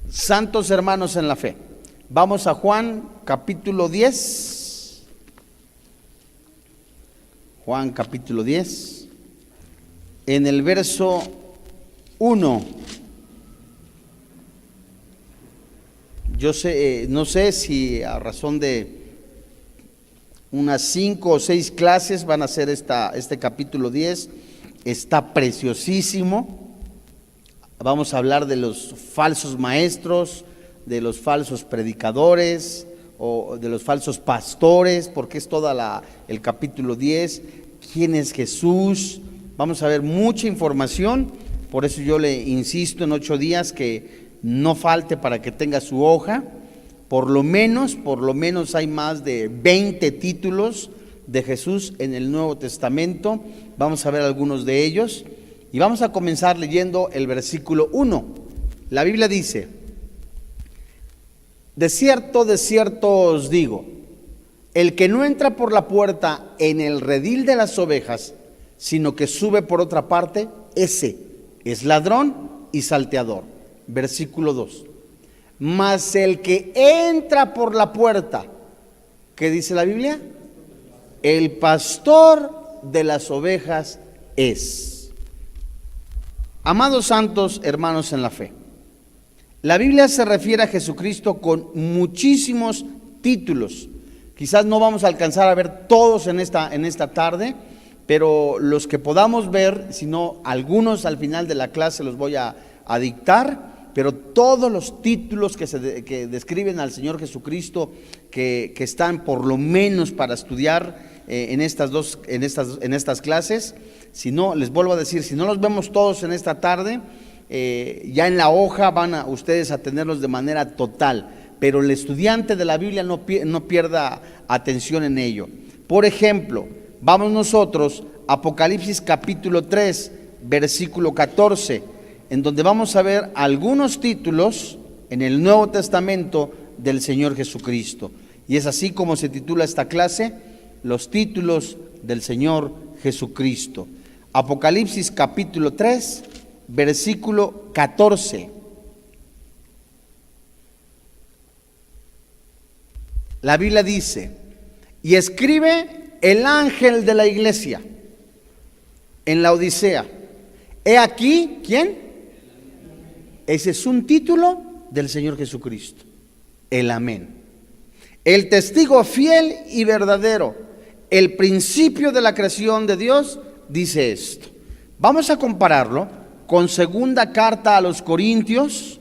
Santos hermanos en la fe, vamos a Juan capítulo 10. Juan capítulo 10, en el verso 1. Yo no sé si a razón de unas 5 o 6 clases van a ser este capítulo 10. Está preciosísimo. Vamos a hablar de los falsos maestros, de los falsos predicadores o de los falsos pastores, porque es toda el capítulo 10. ¿Quién es Jesús? Vamos a ver mucha información. Por eso yo le insisto en 8 días que no falte para que tenga su hoja. Por lo menos hay más de 20 títulos de Jesús en el Nuevo Testamento. Vamos a ver algunos de ellos y vamos a comenzar leyendo el versículo 1. La Biblia dice: de cierto os digo, el que no entra por la puerta en el redil de las ovejas, sino que sube por otra parte, ese es ladrón y salteador. Versículo 2. Mas el que entra por la puerta, ¿qué dice la Biblia? El pastor de las ovejas es. Amados santos hermanos en la fe, la Biblia se refiere a Jesucristo con muchísimos títulos. Quizás no vamos a alcanzar a ver todos en esta tarde, pero los que podamos ver, si no algunos al final de la clase los voy a dictar. Pero todos los títulos que describen al Señor Jesucristo, que están por lo menos para estudiar en estas clases, si no, les vuelvo a decir, si no los vemos todos en esta tarde, ya en la hoja van ustedes a tenerlos de manera total, pero el estudiante de la Biblia no pierda atención en ello. Por ejemplo, vamos nosotros a Apocalipsis capítulo 3, versículo 14, en donde vamos a ver algunos títulos en el Nuevo Testamento del Señor Jesucristo. Y es así como se titula esta clase: los títulos del Señor Jesucristo. Apocalipsis capítulo 3, versículo 14. La Biblia dice: y escribe el ángel de la iglesia en la Odisea. He aquí, ¿quién? Ese es un título del Señor Jesucristo, el Amén. El testigo fiel y verdadero, el principio de la creación de Dios, dice esto. Vamos a compararlo con segunda carta a los Corintios,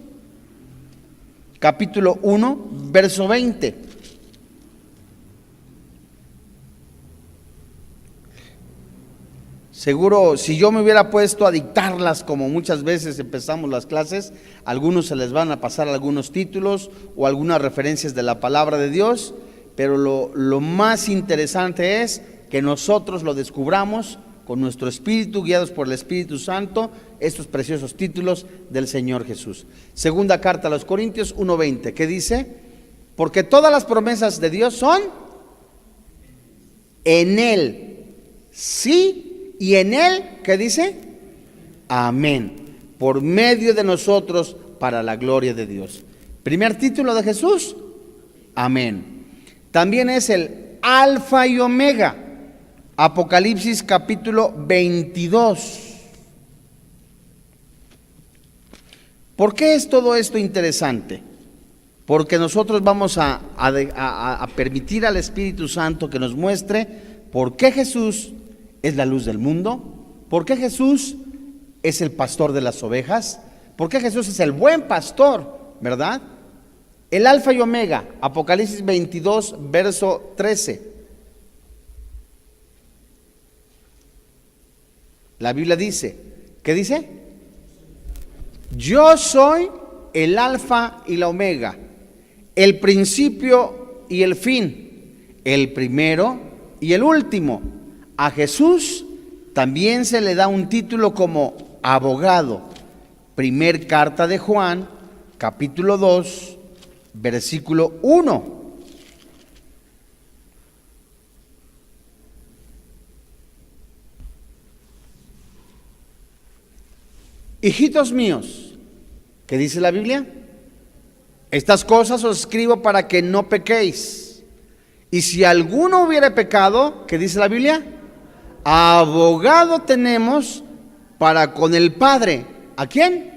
capítulo 1, verso 20. Seguro, si yo me hubiera puesto a dictarlas como muchas veces empezamos las clases, a algunos se les van a pasar algunos títulos o algunas referencias de la palabra de Dios, pero lo más interesante es que nosotros lo descubramos con nuestro espíritu, guiados por el Espíritu Santo, estos preciosos títulos del Señor Jesús. Segunda carta a los Corintios 1:20, ¿qué dice? Porque todas las promesas de Dios son en Él, sí. Y en Él, ¿qué dice? Amén. Por medio de nosotros, para la gloria de Dios. Primer título de Jesús, Amén. También es el Alfa y Omega. Apocalipsis capítulo 22. ¿Por qué es todo esto interesante? Porque nosotros vamos a permitir al Espíritu Santo que nos muestre por qué Jesús es la luz del mundo, por qué Jesús es el pastor de las ovejas, por qué Jesús es el buen pastor, ¿verdad? El Alfa y Omega, Apocalipsis 22, verso 13. La Biblia dice, ¿qué dice? Yo soy el Alfa y la Omega, el principio y el fin, el primero y el último. A Jesús también se le da un título como abogado. Primer carta de Juan, capítulo 2, versículo 1. Hijitos míos, ¿qué dice la Biblia? Estas cosas os escribo para que no pequéis. Y si alguno hubiera pecado, ¿qué dice la Biblia? Abogado tenemos para con el Padre. ¿A quién?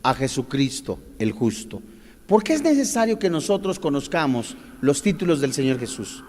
A Jesucristo, el justo. ¿Por qué es necesario que nosotros conozcamos los títulos del Señor Jesús?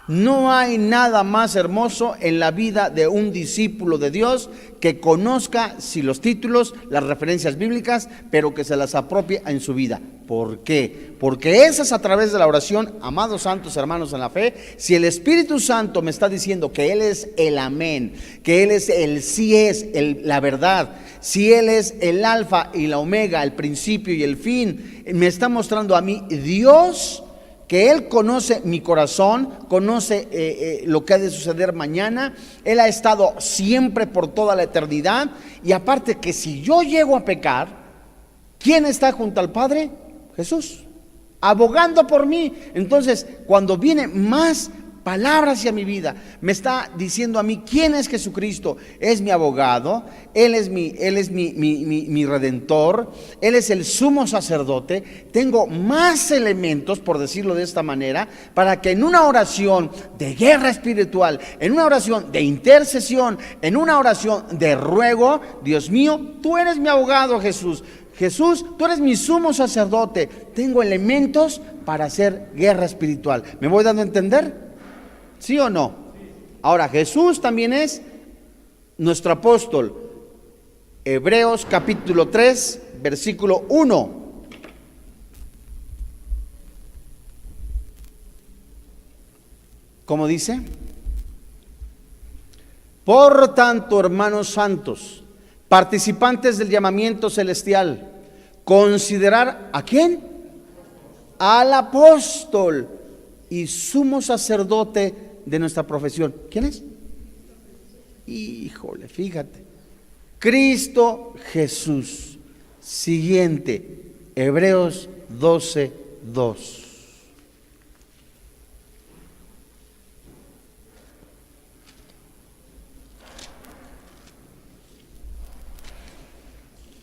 No hay nada más hermoso en la vida de un discípulo de Dios que conozca si los títulos, las referencias bíblicas, pero que se las apropie en su vida. ¿Por qué? Porque esa es a través de la oración, amados santos hermanos en la fe. Si el Espíritu Santo me está diciendo que Él es el amén, que Él es el sí es, la verdad, si Él es el alfa y la omega, el principio y el fin, me está mostrando a mí Dios, que Él conoce mi corazón, conoce lo que ha de suceder mañana. Él ha estado siempre por toda la eternidad. Y aparte que si yo llego a pecar, ¿quién está junto al Padre? Jesús, abogando por mí. Entonces, cuando viene más palabras hacia mi vida, me está diciendo a mí quién es Jesucristo. Es mi abogado, Él es mi redentor, Él es el sumo sacerdote. Tengo más elementos, por decirlo de esta manera, para que en una oración de guerra espiritual, en una oración de intercesión, en una oración de ruego, Dios mío, tú eres mi abogado, Jesús. Jesús, tú eres mi sumo sacerdote. Tengo elementos para hacer guerra espiritual. ¿Me voy dando a entender? ¿Sí o no? Ahora, Jesús también es nuestro apóstol. Hebreos capítulo 3, versículo 1. ¿Cómo dice? Por tanto, hermanos santos, participantes del llamamiento celestial, considerar ¿a quién? Al apóstol y sumo sacerdote de nuestra profesión. ¿Quién es? Híjole, fíjate. Cristo Jesús. Siguiente, Hebreos 12, 2.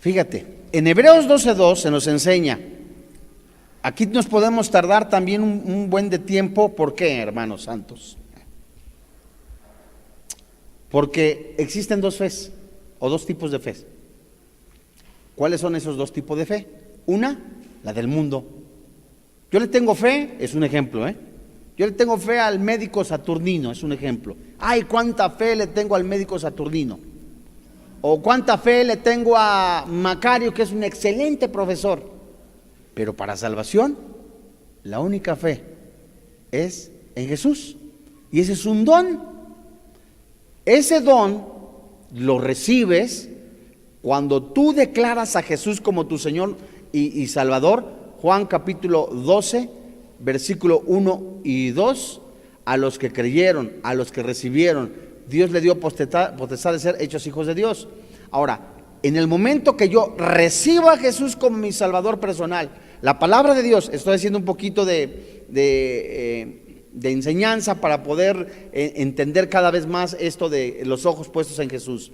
Fíjate, en Hebreos 12:2 se nos enseña. Aquí nos podemos tardar también un buen de tiempo. ¿Por qué, hermanos santos? Porque existen dos fes o dos tipos de fe. ¿Cuáles son esos dos tipos de fe? Una, la del mundo. Yo le tengo fe, es un ejemplo, Yo le tengo fe al médico Saturnino, es un ejemplo. Ay, cuánta fe le tengo al médico Saturnino. O cuánta fe le tengo a Macario, que es un excelente profesor. Pero para salvación, la única fe es en Jesús. Y ese es un don. Ese don lo recibes cuando tú declaras a Jesús como tu Señor y Salvador. Juan capítulo 12, versículo 1 y 2. A los que creyeron, a los que recibieron, Dios le dio potestad de ser hechos hijos de Dios. Ahora, en el momento que yo recibo a Jesús como mi Salvador personal, la palabra de Dios, estoy haciendo un poquito de enseñanza para poder entender cada vez más esto de los ojos puestos en Jesús.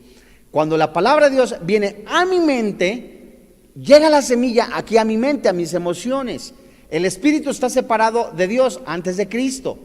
Cuando la palabra de Dios viene a mi mente, llega la semilla aquí a mi mente, a mis emociones. El Espíritu está separado de Dios antes de Cristo.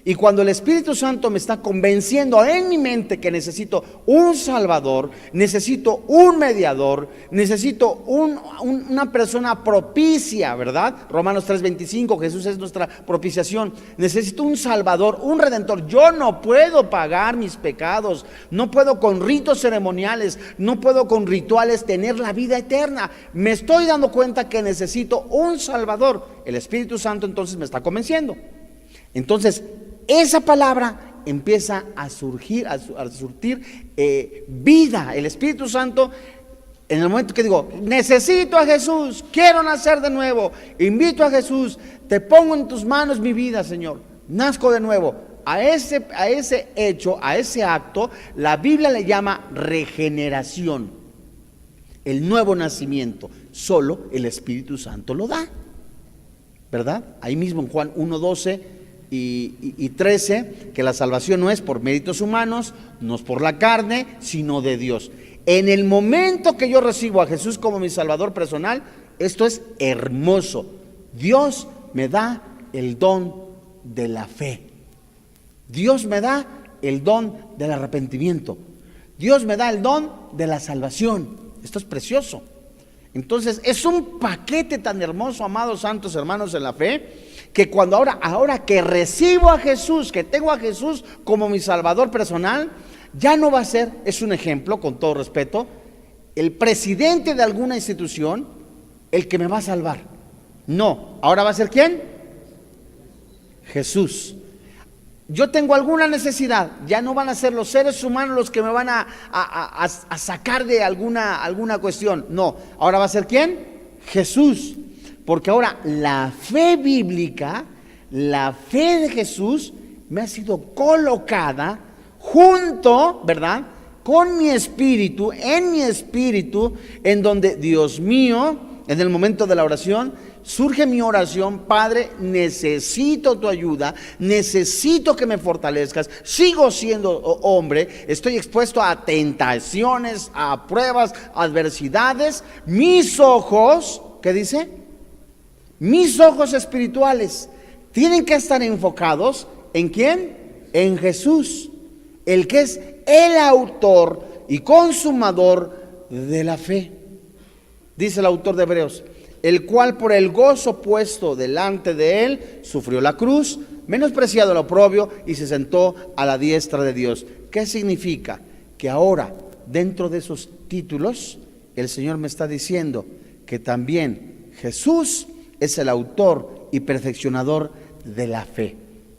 Y cuando el Espíritu Santo me está convenciendo en mi mente que necesito un Salvador, necesito un mediador, necesito una persona propicia, ¿verdad? Romanos 3:25, Jesús es nuestra propiciación. Necesito un Salvador, un Redentor. Yo no puedo pagar mis pecados, no puedo con ritos ceremoniales, no puedo con rituales tener la vida eterna. Me estoy dando cuenta que necesito un Salvador. El Espíritu Santo entonces me está convenciendo. Entonces, esa palabra empieza a surgir, a surtir vida. El Espíritu Santo, en el momento que digo, necesito a Jesús, quiero nacer de nuevo, invito a Jesús, te pongo en tus manos mi vida, Señor, nazco de nuevo. A ese hecho, a ese acto, la Biblia le llama regeneración, el nuevo nacimiento. Solo el Espíritu Santo lo da, ¿verdad? Ahí mismo en Juan 1:12 y 13, que la salvación no es por méritos humanos, no es por la carne, sino de Dios. En el momento que yo recibo a Jesús como mi Salvador personal, esto es hermoso. Dios me da el don de la fe. Dios me da el don del arrepentimiento. Dios me da el don de la salvación. Esto es precioso. Entonces es un paquete tan hermoso, amados santos hermanos en la fe, que cuando ahora que recibo a Jesús, que tengo a Jesús como mi Salvador personal, ya no va a ser, es un ejemplo, con todo respeto, el presidente de alguna institución el que me va a salvar. No, ahora va a ser ¿quién? Jesús. Yo tengo alguna necesidad, ya no van a ser los seres humanos los que me van a sacar de alguna cuestión. No, ahora va a ser ¿quién? Jesús. Porque ahora la fe bíblica, la fe de Jesús, me ha sido colocada junto, ¿verdad?, con mi espíritu, en donde, Dios mío, en el momento de la oración, surge mi oración: Padre, necesito tu ayuda, necesito que me fortalezcas, sigo siendo hombre, estoy expuesto a tentaciones, a pruebas, adversidades. Mis ojos, ¿qué dice? Mis ojos espirituales tienen que estar enfocados ¿en quién? En Jesús, el que es el autor y consumador de la fe. Dice el autor de Hebreos: el cual por el gozo puesto delante de él sufrió la cruz, menospreciado el oprobio, y se sentó a la diestra de Dios. ¿Qué significa? Que ahora, dentro de esos títulos, el Señor me está diciendo que también Jesús es el autor y perfeccionador de la fe.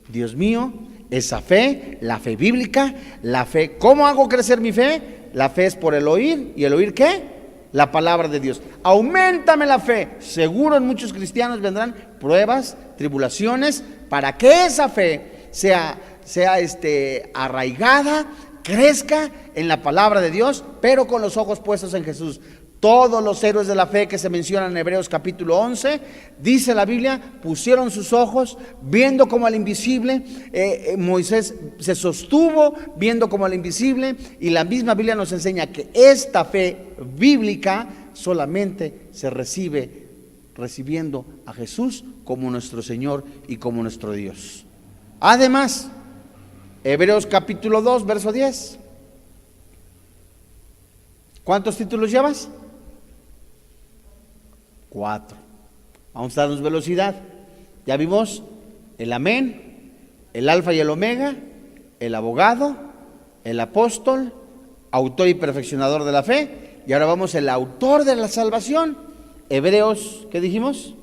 Dios mío, esa fe, la fe bíblica, la fe, ¿cómo hago crecer mi fe? La fe es por el oír, ¿y el oír qué? La palabra de Dios. Auméntame la fe. Seguro en muchos cristianos vendrán pruebas, tribulaciones, para que esa fe sea arraigada, crezca en la palabra de Dios, pero con los ojos puestos en Jesús. Todos los héroes de la fe que se mencionan en Hebreos capítulo 11, dice la Biblia, pusieron sus ojos viendo como al invisible. Moisés se sostuvo viendo como al invisible, y la misma Biblia nos enseña que esta fe bíblica solamente se recibe recibiendo a Jesús como nuestro Señor y como nuestro Dios. Además, Hebreos capítulo 2, verso 10. ¿Cuántos títulos llevas? 4. Vamos a darnos velocidad. Ya vimos el amén, el alfa y el omega, el abogado, el apóstol, autor y perfeccionador de la fe, y ahora vamos el autor de la salvación. Hebreos, ¿qué dijimos?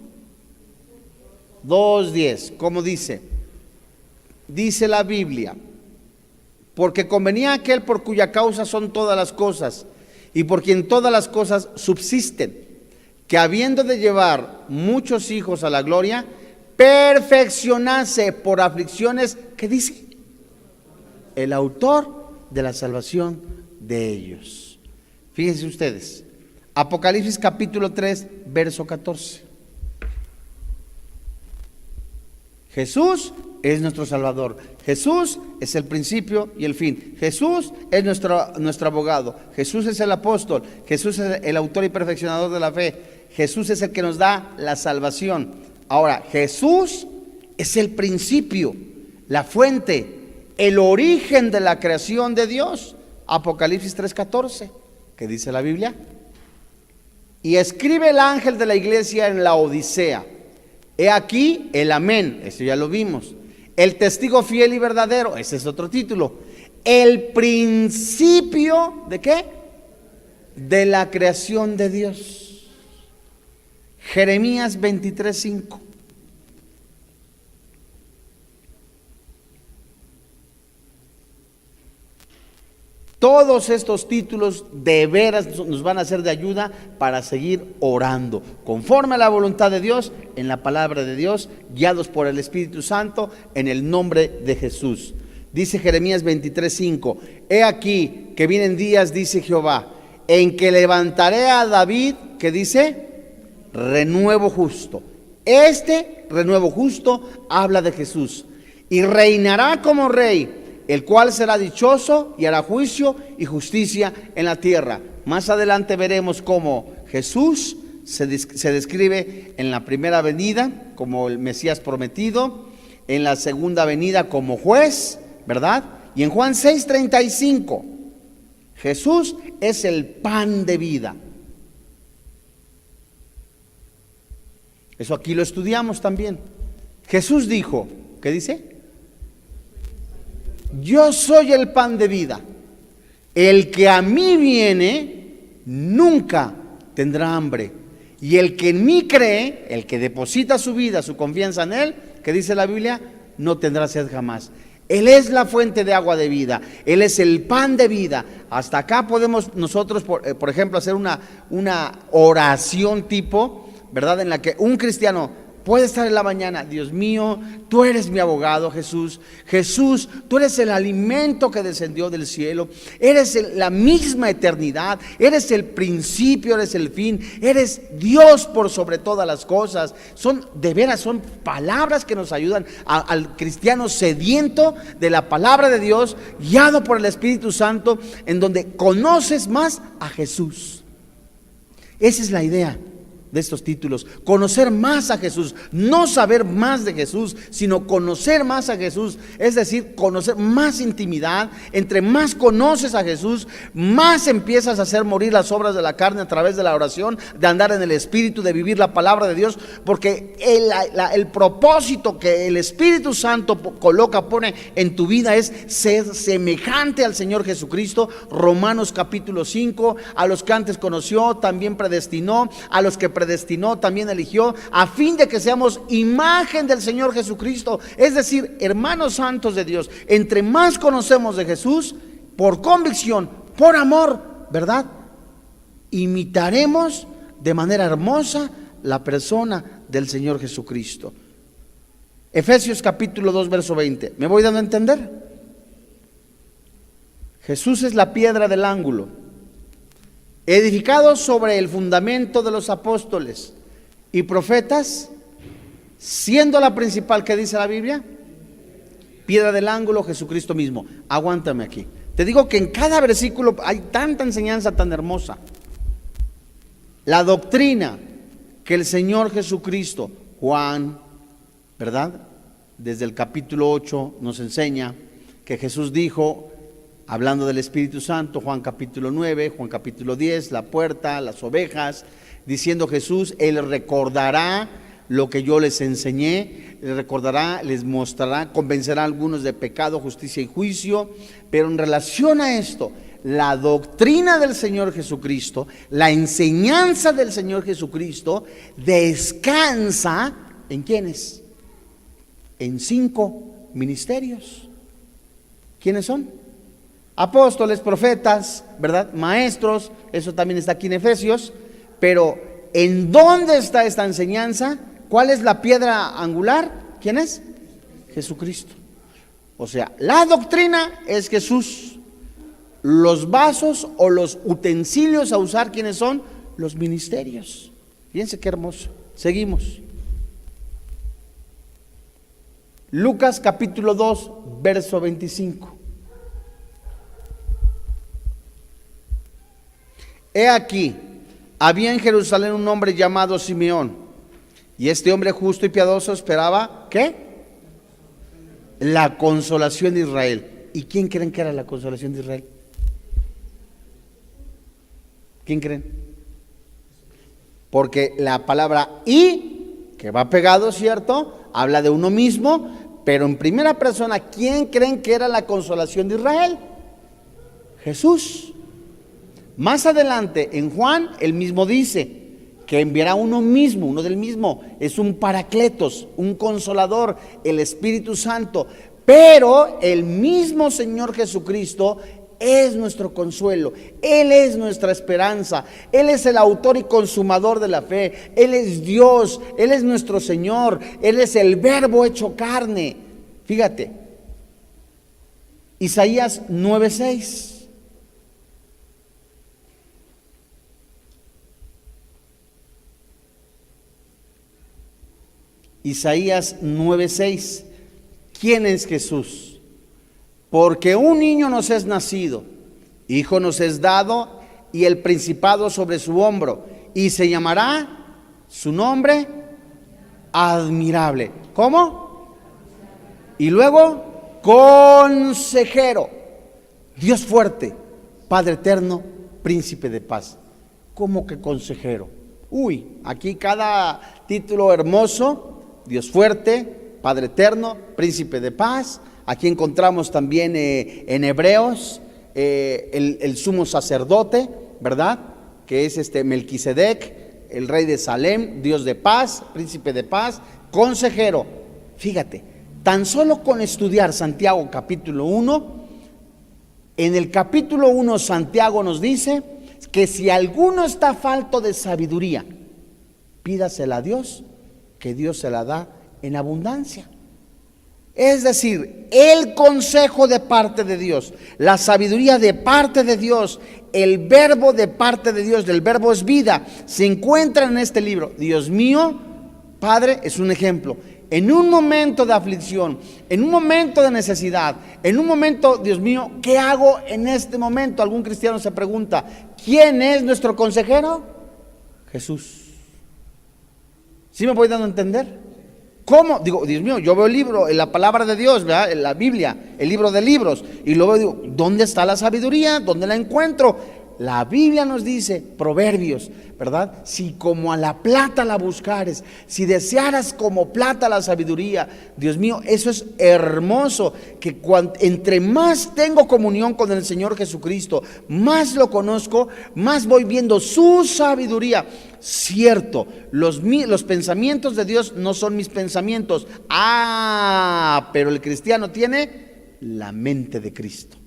2:10. ¿Cómo dice? Dice la Biblia: porque convenía aquel por cuya causa son todas las cosas, y por quien todas las cosas subsisten, que habiendo de llevar muchos hijos a la gloria, perfeccionase por aflicciones, ¿qué dice? El autor de la salvación de ellos. Fíjense ustedes, Apocalipsis capítulo 3, verso 14. Jesús es nuestro Salvador. Jesús es el principio y el fin. Jesús es nuestro abogado. Jesús es el apóstol. Jesús es el autor y perfeccionador de la fe. Jesús es el que nos da la salvación. Ahora, Jesús es el principio, la fuente, el origen de la creación de Dios. Apocalipsis 3:14, ¿qué dice la Biblia? Y escribe el ángel de la iglesia en la Odisea: he aquí el amén, eso ya lo vimos, el testigo fiel y verdadero, ese es otro título, el principio ¿de qué? De la creación de Dios. Jeremías 23:5. Todos estos títulos de veras nos van a ser de ayuda para seguir orando conforme a la voluntad de Dios, en la palabra de Dios, guiados por el Espíritu Santo, en el nombre de Jesús. Dice Jeremías 23:5: he aquí que vienen días, dice Jehová, en que levantaré a David, que dice, renuevo justo. Este renuevo justo habla de Jesús. Y reinará como rey, el cual será dichoso y hará juicio y justicia en la tierra. Más adelante veremos cómo Jesús se describe en la primera venida como el Mesías prometido, en la segunda venida como juez, ¿verdad? Y en Juan 6:35, Jesús es el pan de vida. Eso aquí lo estudiamos también. Jesús dijo, ¿qué dice? Yo soy el pan de vida. El que a mí viene nunca tendrá hambre. Y el que en mí cree, el que deposita su vida, su confianza en Él, que dice la Biblia, no tendrá sed jamás. Él es la fuente de agua de vida. Él es el pan de vida. Hasta acá podemos nosotros, por ejemplo, hacer una oración tipo, ¿verdad? En la que un cristiano puede estar en la mañana: Dios mío, tú eres mi abogado, Jesús. Jesús, tú eres el alimento que descendió del cielo. Eres la misma eternidad. Eres el principio, eres el fin. Eres Dios por sobre todas las cosas. De veras, son palabras que nos ayudan al cristiano sediento de la palabra de Dios, guiado por el Espíritu Santo, en donde conoces más a Jesús. Esa es la idea de estos títulos: conocer más a Jesús, no saber más de Jesús, sino conocer más a Jesús, es decir, conocer más intimidad. Entre más conoces a Jesús, más empiezas a hacer morir las obras de la carne a través de la oración, de andar en el Espíritu, de vivir la palabra de Dios, porque el propósito que el Espíritu Santo pone en tu vida es ser semejante al Señor Jesucristo. Romanos capítulo 5, a los que antes conoció también predestinó, a los que predestinó también eligió, a fin de que seamos imagen del Señor Jesucristo. Es decir, hermanos santos de Dios, entre más conocemos de Jesús, por convicción, por amor, ¿verdad?, imitaremos de manera hermosa la persona del Señor Jesucristo. Efesios capítulo 2 verso 20. ¿Me voy dando a entender? Jesús es la piedra del ángulo, edificado sobre el fundamento de los apóstoles y profetas, siendo la principal, ¿qué dice la Biblia? Piedra del ángulo, Jesucristo mismo. Aguántame aquí. Te digo que en cada versículo hay tanta enseñanza tan hermosa. La doctrina que el Señor Jesucristo, Juan, ¿verdad?, desde el capítulo 8 nos enseña que Jesús dijo, hablando del Espíritu Santo, Juan capítulo 9, Juan capítulo 10, la puerta, las ovejas, diciendo Jesús: Él recordará lo que yo les enseñé, les recordará, les mostrará, convencerá a algunos de pecado, justicia y juicio. Pero en relación a esto, la doctrina del Señor Jesucristo, la enseñanza del Señor Jesucristo, descansa ¿en quiénes? En 5 ministerios. ¿Quiénes son? Apóstoles, profetas, ¿verdad?, maestros. Eso también está aquí en Efesios. Pero ¿en dónde está esta enseñanza? ¿Cuál es la piedra angular? ¿Quién es? Jesucristo. O sea, la doctrina es Jesús. Los vasos o los utensilios a usar, ¿quiénes son? Los ministerios. Fíjense qué hermoso. Seguimos. Lucas capítulo 2, verso 25. He aquí, había en Jerusalén un hombre llamado Simeón, y este hombre justo y piadoso esperaba, ¿qué? La consolación de Israel. ¿Y quién creen que era la consolación de Israel? ¿Quién creen? Porque la palabra "y", que va pegado, ¿cierto?, habla de uno mismo, pero en primera persona, ¿quién creen que era la consolación de Israel? Jesús. Más adelante en Juan, él mismo dice que enviará uno mismo, uno del mismo, es un paracletos, un consolador, el Espíritu Santo. Pero el mismo Señor Jesucristo es nuestro consuelo, Él es nuestra esperanza, Él es el autor y consumador de la fe, Él es Dios, Él es nuestro Señor, Él es el Verbo hecho carne. Fíjate, Isaías 9:6. Isaías 9:6. ¿Quién es Jesús? Porque un niño nos es nacido, hijo nos es dado, y el principado sobre su hombro, y se llamará Su nombre, admirable. ¿Cómo? Y luego, consejero. Dios fuerte, Padre eterno, príncipe de paz. ¿Cómo que consejero? Uy, aquí cada título hermoso. Dios fuerte, Padre eterno, príncipe de paz. Aquí encontramos también en Hebreos el sumo sacerdote, ¿verdad? Que es Melquisedec, el rey de Salem, Dios de paz, príncipe de paz, consejero. Fíjate, tan solo con estudiar Santiago capítulo 1, en el capítulo 1 Santiago nos dice que si alguno está falto de sabiduría, pídasela a Dios, que Dios se la da en abundancia. Es decir, el consejo de parte de Dios, la sabiduría de parte de Dios, el verbo de parte de Dios, del verbo es vida, se encuentra en este libro. Dios mío, Padre, es un ejemplo. En un momento de aflicción, en un momento de necesidad, en un momento, Dios mío, ¿qué hago en este momento? Algún cristiano se pregunta, ¿quién es nuestro consejero? Jesús. ¿Sí me voy dando a entender? ¿Cómo? Digo, Dios mío, yo veo el libro, la palabra de Dios, ¿verdad? La Biblia, el libro de libros, y luego digo, ¿dónde está la sabiduría? ¿Dónde la encuentro? La Biblia nos dice, Proverbios, ¿verdad? Si como a la plata la buscares, si desearas como plata la sabiduría, Dios mío, eso es hermoso, que entre más tengo comunión con el Señor Jesucristo, más lo conozco, más voy viendo su sabiduría. Cierto, los pensamientos de Dios no son mis pensamientos. Pero el cristiano tiene la mente de Cristo.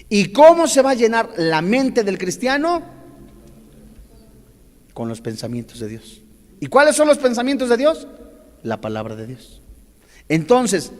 ¿Y cómo se va a llenar la mente del cristiano? Con los pensamientos de Dios. ¿Y cuáles son los pensamientos de Dios? La palabra de Dios. Entonces,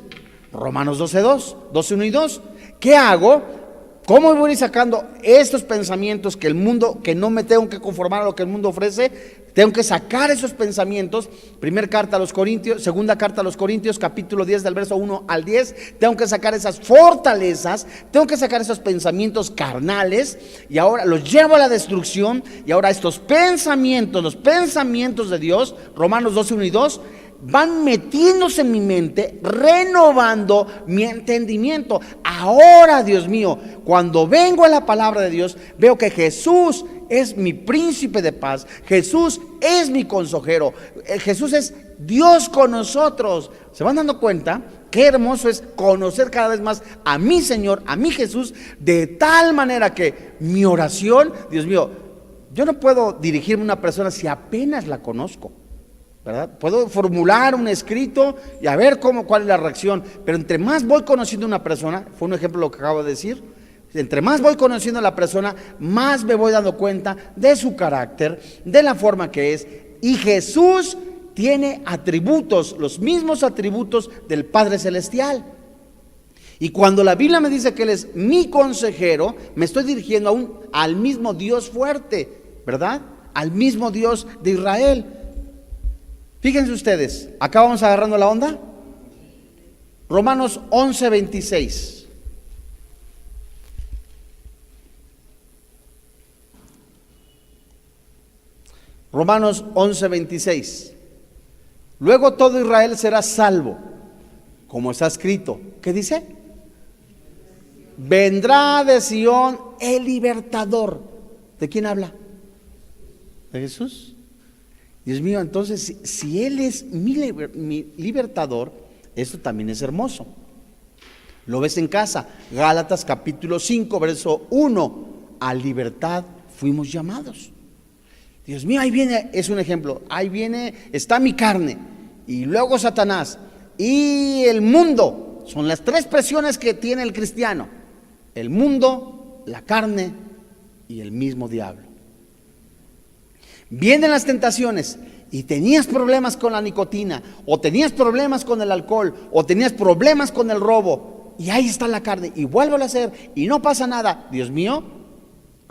Romanos 12:1 y 2, ¿qué hago? ¿Cómo voy a ir sacando estos pensamientos que el mundo, que no me tengo que conformar a lo que el mundo ofrece? Tengo que sacar esos pensamientos. Primera carta a los Corintios, segunda carta a los Corintios, capítulo 10 del verso 1 al 10. Tengo que sacar esas fortalezas, tengo que sacar esos pensamientos carnales y ahora los llevo a la destrucción. Y ahora estos pensamientos, los pensamientos de Dios, Romanos 12:1 y 2, van metiéndose en mi mente, renovando mi entendimiento. Ahora, Dios mío, cuando vengo a la palabra de Dios, veo que Jesús es mi príncipe de paz, Jesús es mi consejero, Jesús es Dios con nosotros. ¿Se van dando cuenta? Qué hermoso es conocer cada vez más a mi Señor, a mi Jesús, de tal manera que mi oración, Dios mío, yo no puedo dirigirme a una persona si apenas la conozco, ¿verdad? Puedo formular un escrito y a ver cuál es la reacción, pero entre más voy conociendo a una persona, fue un ejemplo lo que acabo de decir, entre más voy conociendo a la persona, más me voy dando cuenta de su carácter, de la forma que es. Y Jesús tiene atributos, los mismos atributos del Padre Celestial. Y cuando la Biblia me dice que Él es mi consejero, me estoy dirigiendo al mismo Dios fuerte, ¿verdad? Al mismo Dios de Israel. Fíjense ustedes, acá vamos agarrando la onda. Romanos 11:26. Romanos 11:26. Luego todo Israel será salvo, como está escrito. ¿Qué dice? Vendrá de Sión el libertador. ¿De quién habla? ¿De Jesús? Dios mío, entonces si Él es mi libertador, esto también es hermoso. Lo ves en casa, Gálatas capítulo 5, verso 1, a libertad fuimos llamados. Dios mío, ahí viene, es un ejemplo, ahí viene, está mi carne, y luego Satanás, y el mundo, son las tres presiones que tiene el cristiano, el mundo, la carne y el mismo diablo. Vienen las tentaciones y tenías problemas con la nicotina, o tenías problemas con el alcohol, o tenías problemas con el robo, y ahí está la carne, y vuélvelo a hacer, y no pasa nada. Dios mío,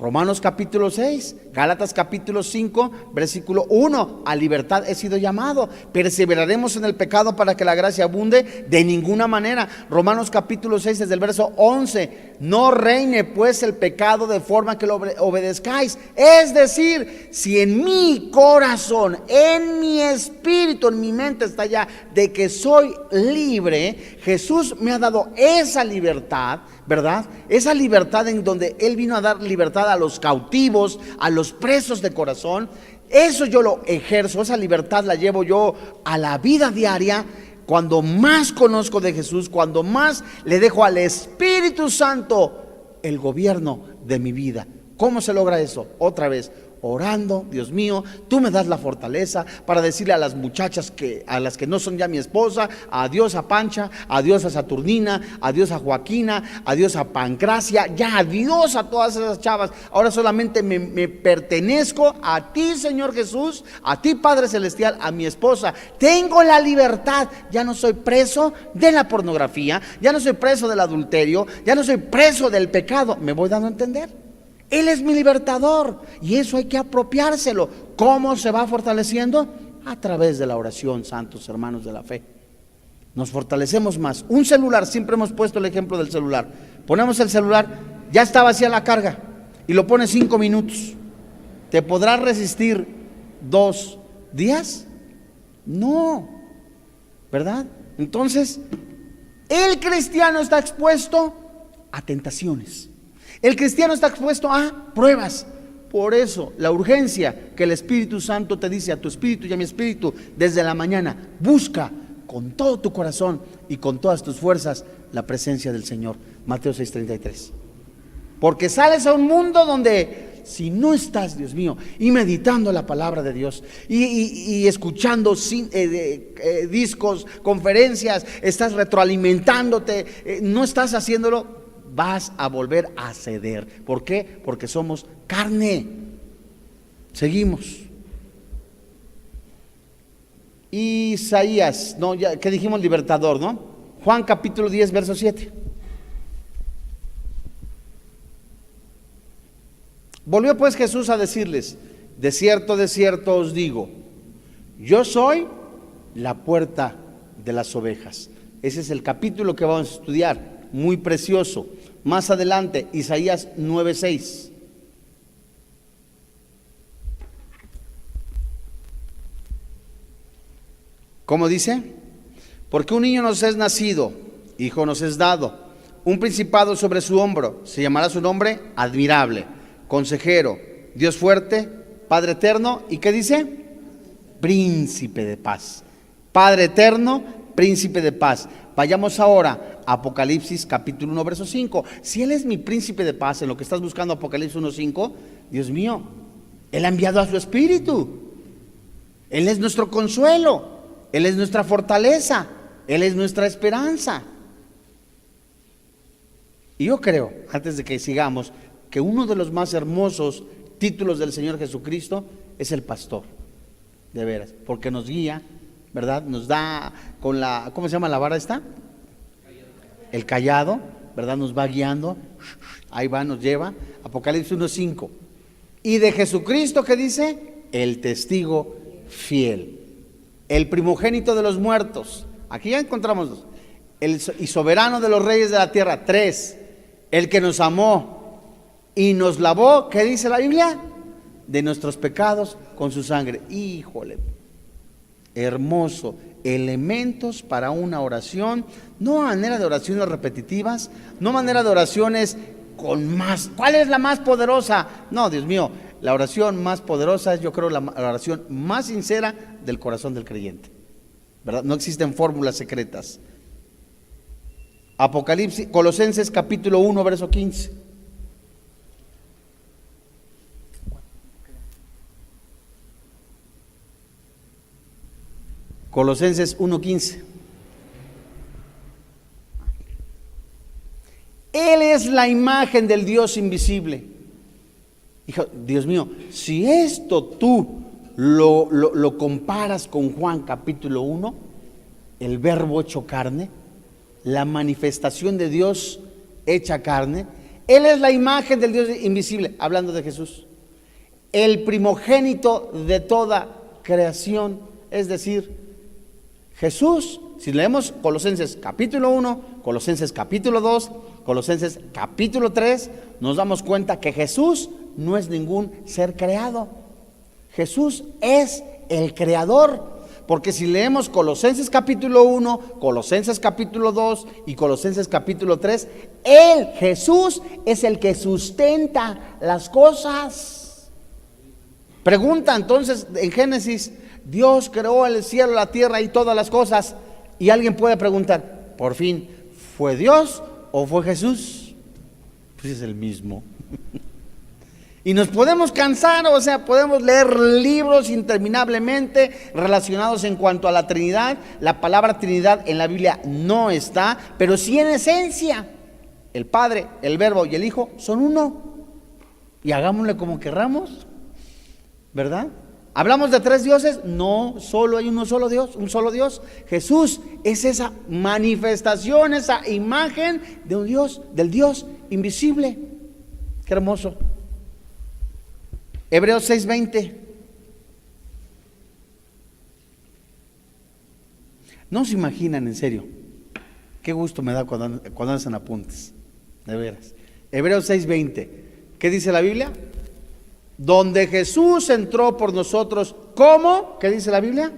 Romanos capítulo 6, Gálatas capítulo 5, versículo 1, a libertad he sido llamado. Perseveraremos en el pecado para que la gracia abunde, de ninguna manera. Romanos capítulo 6, desde el verso 11, no reine pues el pecado de forma que lo obedezcáis. Es decir, si en mi corazón, en mi espíritu, en mi mente está ya de que soy libre, Jesús me ha dado esa libertad, ¿verdad? Esa libertad en donde Él vino a dar libertad a los cautivos, a los presos de corazón. Eso yo lo ejerzo, esa libertad la llevo yo a la vida diaria. Cuando más conozco de Jesús, cuando más le dejo al Espíritu Santo el gobierno de mi vida. ¿Cómo se logra eso? Otra vez, orando. Dios mío, tú me das la fortaleza para decirle a las muchachas a las que no son ya mi esposa, adiós a Pancha, adiós a Saturnina, adiós a Joaquina, adiós a Pancracia, ya adiós a todas esas chavas. Ahora solamente me pertenezco a ti, Señor Jesús, a ti, Padre Celestial, a mi esposa. Tengo la libertad, ya no soy preso de la pornografía, ya no soy preso del adulterio, ya no soy preso del pecado. ¿Me voy dando a entender? Él es mi libertador y eso hay que apropiárselo. ¿Cómo se va fortaleciendo? A través de la oración, santos hermanos de la fe. Nos fortalecemos más. Un celular, siempre hemos puesto el ejemplo del celular. Ponemos el celular, ya está vacía la carga y lo pones 5 minutos. ¿Te podrás resistir 2 días? No, ¿verdad? Entonces, el cristiano está expuesto a tentaciones. El cristiano está expuesto a pruebas. Por eso la urgencia que el Espíritu Santo te dice a tu espíritu y a mi espíritu desde la mañana: busca con todo tu corazón y con todas tus fuerzas la presencia del Señor. Mateo 6:33. Porque sales a un mundo donde si no estás, Dios mío, y meditando la palabra de Dios y escuchando discos, conferencias, estás retroalimentándote, no estás haciéndolo, vas a volver a ceder. ¿Por qué? Porque somos carne. Seguimos. Isaías, no, ya que dijimos libertador, ¿no? Juan capítulo 10, verso 7. Volvió pues Jesús a decirles: de cierto os digo, yo soy la puerta de las ovejas. Ese es el capítulo que vamos a estudiar, muy precioso. Más adelante, Isaías 9:6. ¿Cómo dice? Porque un niño nos es nacido, hijo nos es dado, un principado sobre su hombro, se llamará su nombre admirable, consejero, Dios fuerte, Padre eterno. ¿Y qué dice? Príncipe de paz. Padre eterno, príncipe de paz. Vayamos ahora a Apocalipsis capítulo 1, verso 5. Si Él es mi príncipe de paz, en lo que estás buscando Apocalipsis 1:5, Dios mío, Él ha enviado a su Espíritu. Él es nuestro consuelo, Él es nuestra fortaleza, Él es nuestra esperanza. Y yo creo, antes de que sigamos, que uno de los más hermosos títulos del Señor Jesucristo es el pastor, de veras, porque nos guía, ¿verdad? Nos da con la, ¿cómo se llama la vara esta? El callado, ¿verdad? Nos va guiando, ahí va, nos lleva. Apocalipsis 1:5. Y de Jesucristo, ¿qué dice? El testigo fiel, el primogénito de los muertos. Aquí ya encontramos dos. Y soberano de los reyes de la tierra. 3. El que nos amó y nos lavó, ¿qué dice la Biblia? De nuestros pecados con su sangre. Híjole, hermoso. Elementos para una oración, no manera de oraciones repetitivas, no manera de oraciones con más. ¿Cuál es la más poderosa? No, Dios mío, la oración más poderosa es, yo creo, la oración más sincera del corazón del creyente, ¿verdad? No existen fórmulas secretas. Apocalipsis, Colosenses capítulo 1, verso 15. Colosenses 1:15. Él es la imagen del Dios invisible. Hijo, Dios mío, si esto tú lo comparas con Juan capítulo 1, el verbo hecho carne, la manifestación de Dios hecha carne, Él es la imagen del Dios invisible, hablando de Jesús. El primogénito de toda creación, es decir, Jesús, si leemos Colosenses capítulo 1, Colosenses capítulo 2, Colosenses capítulo 3, nos damos cuenta que Jesús no es ningún ser creado. Jesús es el creador. Porque si leemos Colosenses capítulo 1, Colosenses capítulo 2 y Colosenses capítulo 3, Él, Jesús, es el que sustenta las cosas. Pregunta entonces en Génesis, Dios creó el cielo, la tierra y todas las cosas. Y alguien puede preguntar, por fin, ¿fue Dios o fue Jesús? Pues es el mismo. Y nos podemos cansar, o sea, podemos leer libros interminablemente relacionados en cuanto a la Trinidad. La palabra Trinidad en la Biblia no está, pero sí en esencia. El Padre, el Verbo y el Hijo son uno. Y hagámosle como querramos, ¿verdad? ¿Hablamos de tres dioses? No, solo hay uno solo Dios, un solo Dios. Jesús es esa manifestación, esa imagen de un Dios, del Dios invisible. Qué hermoso. Hebreos 6:20. No se imaginan, en serio, qué gusto me da cuando hacen apuntes, de veras. Hebreos 6:20. ¿Qué dice la Biblia? Donde Jesús entró por nosotros, ¿cómo? ¿Qué dice la Biblia?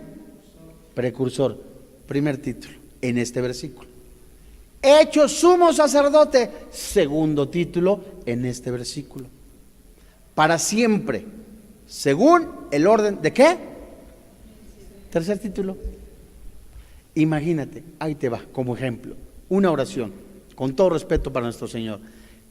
Precursor, primer título, en este versículo. Hecho sumo sacerdote, segundo título, en este versículo. Para siempre, según el orden de ¿qué? Tercer título. Imagínate, ahí te va, como ejemplo, una oración, con todo respeto para nuestro Señor.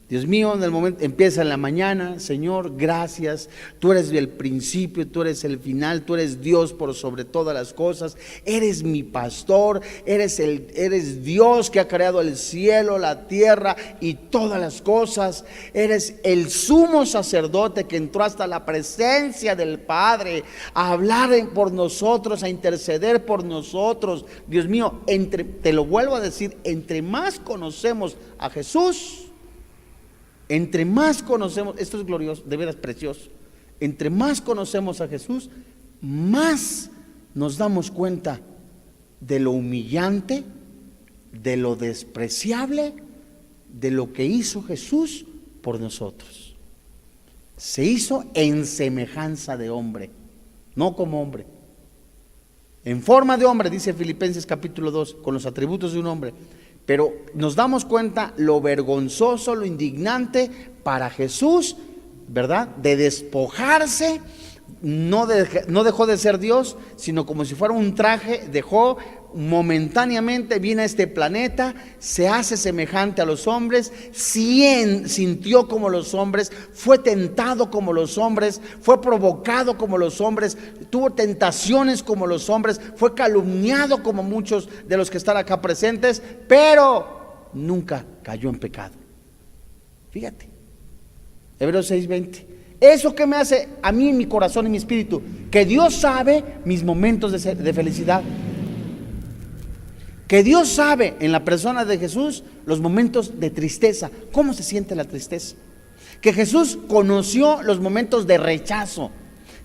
Dios mío, en el momento, empieza en la mañana, Señor, gracias, tú eres el principio, tú eres el final, tú eres Dios por sobre todas las cosas, eres mi pastor, eres Dios que ha creado el cielo, la tierra y todas las cosas, eres el sumo sacerdote que entró hasta la presencia del Padre a hablar por nosotros, a interceder por nosotros. Dios mío, te lo vuelvo a decir, entre más conocemos a Jesús, entre más conocemos, esto es glorioso, de veras precioso, entre más conocemos a Jesús, más nos damos cuenta de lo humillante, de lo despreciable, de lo que hizo Jesús por nosotros. Se hizo en semejanza de hombre, no como hombre. En forma de hombre, dice Filipenses capítulo 2, con los atributos de un hombre. Pero nos damos cuenta lo vergonzoso, lo indignante para Jesús, ¿verdad? De despojarse, no dejó de ser Dios, sino como si fuera un traje, dejó momentáneamente, viene a este planeta, se hace semejante a los hombres, sintió como los hombres, fue tentado como los hombres, fue provocado como los hombres, tuvo tentaciones como los hombres, fue calumniado como muchos de los que están acá presentes, pero nunca cayó en pecado. Fíjate, Hebreos 6:20. ¿Eso qué me hace a mí en mi corazón y mi espíritu? Que Dios sabe mis momentos de felicidad. Que Dios sabe en la persona de Jesús los momentos de tristeza. ¿Cómo se siente la tristeza? Que Jesús conoció los momentos de rechazo.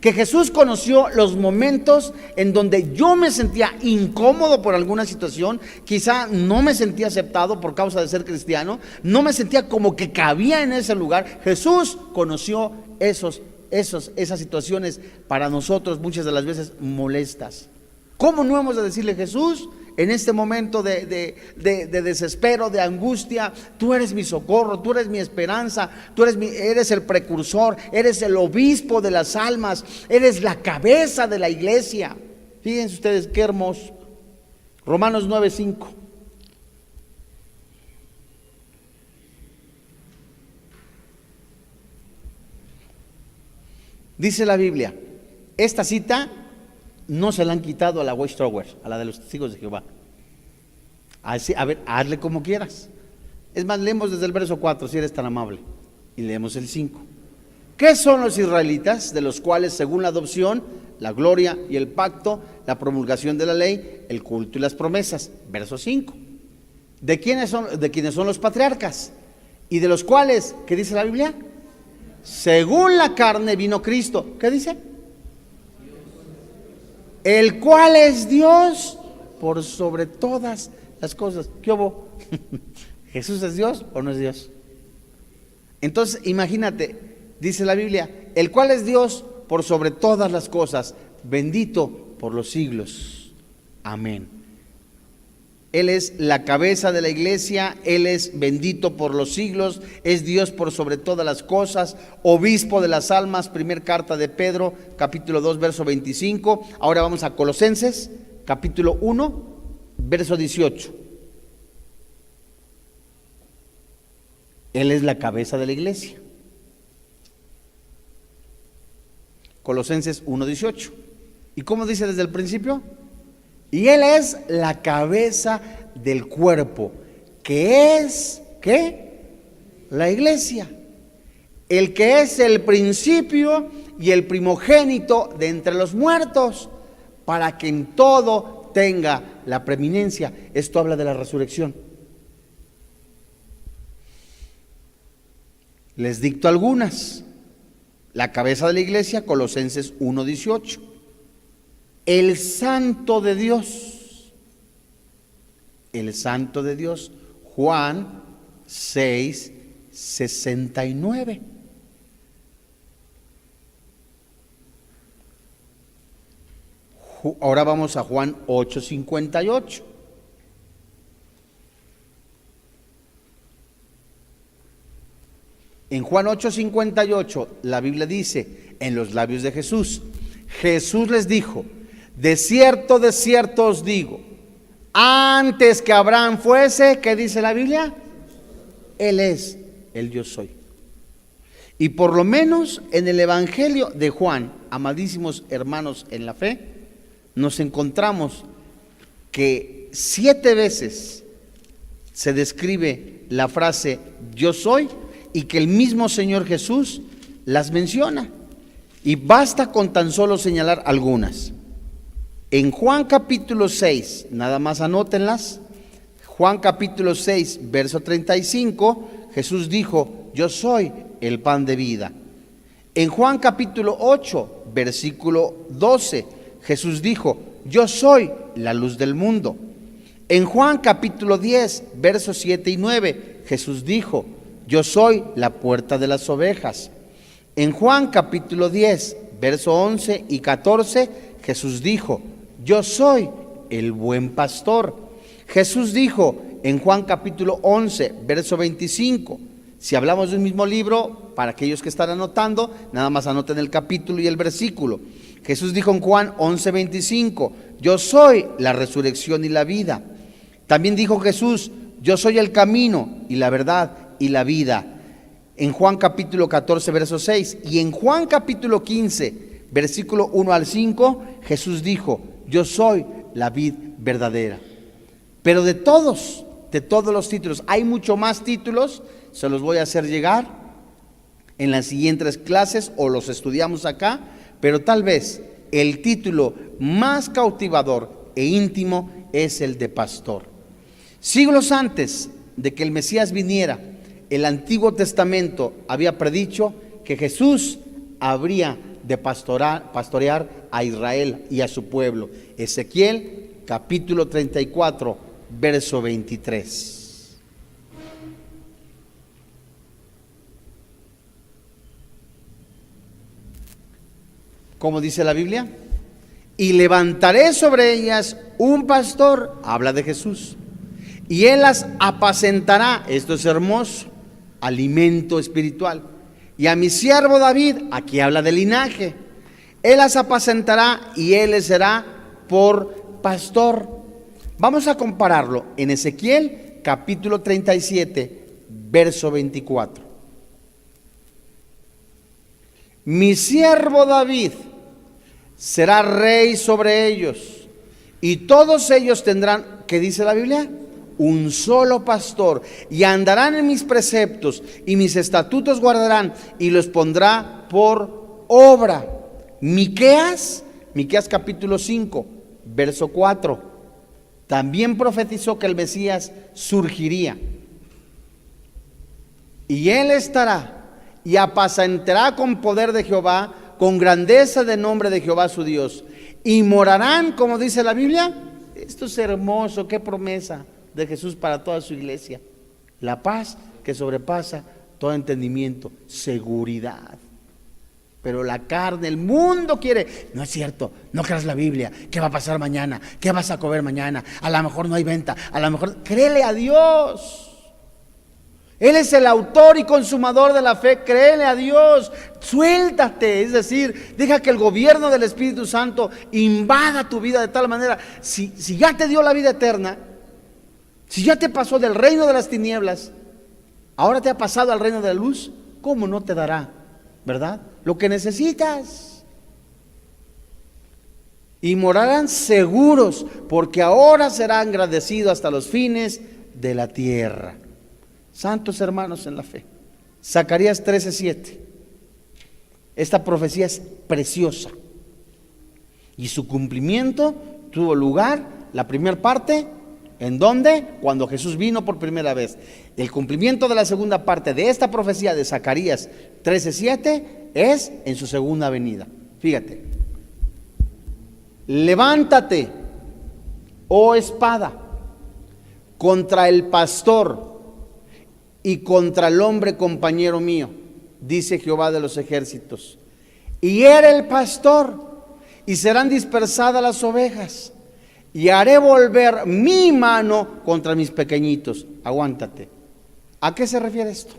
Que Jesús conoció los momentos en donde yo me sentía incómodo por alguna situación, quizá no me sentía aceptado por causa de ser cristiano, no me sentía como que cabía en ese lugar. Jesús conoció esas situaciones para nosotros muchas de las veces molestas. ¿Cómo no hemos de decirle, Jesús, en este momento de desespero, de angustia, tú eres mi socorro, tú eres mi esperanza, tú eres el precursor, eres el obispo de las almas, eres la cabeza de la iglesia? Fíjense ustedes qué hermoso. Romanos 9:5. Dice la Biblia, esta cita no se la han quitado a la Watchtower, a la de los testigos de Jehová. Así, a ver, hazle como quieras. Es más, leemos desde el verso 4, si eres tan amable, y leemos el 5. ¿Qué son los israelitas? De los cuales, según la adopción, la gloria y el pacto, la promulgación de la ley, el culto y las promesas. Verso 5. ¿De quiénes son los patriarcas? y de los cuales, ¿qué dice la Biblia? Según la carne vino Cristo. ¿Qué dice? El cual es Dios por sobre todas las cosas. ¿Qué hubo? ¿Jesús es Dios o no es Dios? Entonces, imagínate, dice la Biblia, el cual es Dios por sobre todas las cosas, bendito por los siglos. Amén. Él es la cabeza de la iglesia, Él es bendito por los siglos, es Dios por sobre todas las cosas, obispo de las almas, primer carta de Pedro, capítulo 2, verso 25. Ahora vamos a Colosenses, capítulo 1, verso 18. Él es la cabeza de la iglesia. Colosenses 1, 18. ¿Y cómo dice desde el principio? Y Él es la cabeza del cuerpo, que es, ¿qué? La iglesia. El que es el principio y el primogénito de entre los muertos, para que en todo tenga la preeminencia. Esto habla de la resurrección. Les dicto algunas. La cabeza de la iglesia, Colosenses 1, 18. El santo de Dios, Juan 6, 69. Ahora vamos a Juan 8, 58. En Juan 8, 58, la Biblia dice, en los labios de Jesús, Jesús les dijo: de cierto os digo, antes que Abraham fuese, ¿qué dice la Biblia? Él es el yo soy. Y por lo menos en el Evangelio de Juan, amadísimos hermanos en la fe, nos encontramos que 7 veces se describe la frase yo soy, y que el mismo Señor Jesús las menciona. Y basta con tan solo señalar algunas. En Juan capítulo 6, nada más anótenlas, Juan capítulo 6, verso 35, Jesús dijo: yo soy el pan de vida. En Juan capítulo 8, versículo 12, Jesús dijo: yo soy la luz del mundo. En Juan capítulo 10, versos 7 y 9, Jesús dijo: yo soy la puerta de las ovejas. En Juan capítulo 10, verso 11 y 14, Jesús dijo: yo soy el buen pastor. Jesús dijo en Juan capítulo 11, verso 25, si hablamos de un mismo libro, para aquellos que están anotando, nada más anoten el capítulo y el versículo. Jesús dijo en Juan 11, 25, yo soy la resurrección y la vida. También dijo Jesús: yo soy el camino y la verdad y la vida. En Juan capítulo 14, verso 6. Y en Juan capítulo 15, versículo 1 al 5, Jesús dijo: yo soy la vid verdadera. Pero de todos los títulos, hay mucho más títulos, se los voy a hacer llegar en las siguientes clases o los estudiamos acá, pero tal vez el título más cautivador e íntimo es el de pastor. Siglos antes de que el Mesías viniera, el Antiguo Testamento había predicho que Jesús habría de pastorear a Israel y a su pueblo. Ezequiel capítulo 34, verso 23. ¿Cómo dice la Biblia? Y levantaré sobre ellas un pastor, habla de Jesús, y él las apacentará. Esto es hermoso, alimento espiritual. Y a mi siervo David, aquí habla de linaje, él las apacentará y él les será por pastor. Vamos a compararlo en Ezequiel capítulo 37, verso 24. Mi siervo David será rey sobre ellos, y todos ellos tendrán, ¿qué dice la Biblia? Un solo pastor, y andarán en mis preceptos, y mis estatutos guardarán, y los pondrá por obra. Miqueas capítulo 5, verso 4, también profetizó que el Mesías surgiría. Y él estará y apacentará con poder de Jehová, con grandeza de nombre de Jehová su Dios. Y morarán, como dice la Biblia. Esto es hermoso, qué promesa de Jesús para toda su iglesia. La paz que sobrepasa todo entendimiento, seguridad. Pero la carne, el mundo quiere, no es cierto, no creas la Biblia, ¿qué va a pasar mañana? ¿Qué vas a comer mañana? A lo mejor no hay venta, a lo mejor, créele a Dios. Él es el autor y consumador de la fe, créele a Dios, suéltate, es decir, deja que el gobierno del Espíritu Santo invada tu vida de tal manera, si ya te dio la vida eterna, si ya te pasó del reino de las tinieblas, ahora te ha pasado al reino de la luz, ¿cómo no te dará, verdad? Lo que necesitas. Y morarán seguros, porque ahora serán agradecidos hasta los fines de la tierra. Santos hermanos en la fe, Zacarías 13:7. Esta profecía es preciosa y su cumplimiento tuvo lugar, la primera parte, ¿en dónde? Cuando Jesús vino por primera vez. El cumplimiento de la segunda parte de esta profecía de Zacarías 13:7 es en su segunda venida. Fíjate, levántate, oh espada, contra el pastor y contra el hombre compañero mío, dice Jehová de los ejércitos. Y hiere el pastor, y serán dispersadas las ovejas, y haré volver mi mano contra mis pequeñitos. Aguántate. ¿A qué se refiere esto?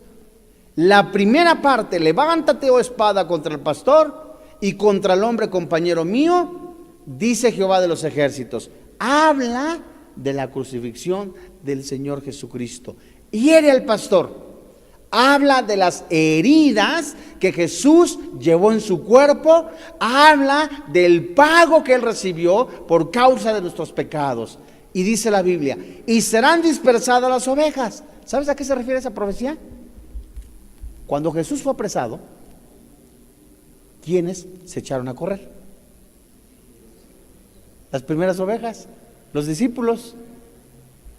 La primera parte, levántate, oh espada, contra el pastor y contra el hombre compañero mío, dice Jehová de los ejércitos. Habla de la crucifixión del Señor Jesucristo. Hiere al pastor, habla de las heridas que Jesús llevó en su cuerpo, habla del pago que él recibió por causa de nuestros pecados. Y dice la Biblia, y serán dispersadas las ovejas. ¿Sabes a qué se refiere esa profecía? Cuando Jesús fue apresado, ¿quiénes se echaron a correr? Las primeras ovejas, los discípulos.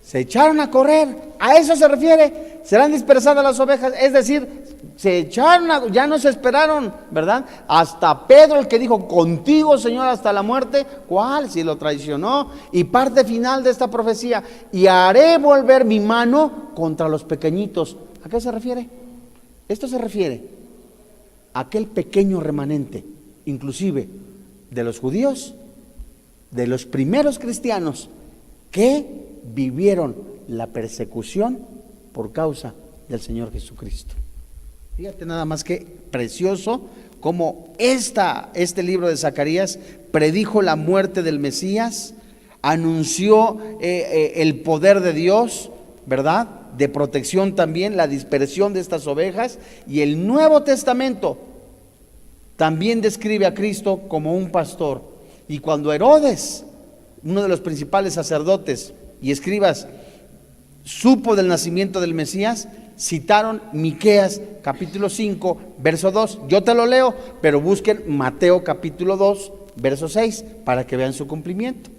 Se echaron a correr, a eso se refiere, serán dispersadas las ovejas, es decir, se echaron, ya no se esperaron, ¿verdad? Hasta Pedro, el que dijo, contigo Señor hasta la muerte, ¿cuál? Si lo traicionó. Y parte final de esta profecía, y haré volver mi mano contra los pequeñitos. ¿A qué se refiere? Esto se refiere a aquel pequeño remanente, inclusive de los judíos, de los primeros cristianos, que vivieron la persecución por causa del Señor Jesucristo. Fíjate nada más que precioso como este libro de Zacarías predijo la muerte del Mesías, anunció el poder de Dios, ¿verdad? De protección también, la dispersión de estas ovejas. Y el Nuevo Testamento también describe a Cristo como un pastor. Y cuando Herodes, uno de los principales sacerdotes y escribas, supo del nacimiento del Mesías, citaron Miqueas capítulo 5 verso 2. Yo te lo leo, pero busquen Mateo capítulo 2 verso 6 para que vean su cumplimiento.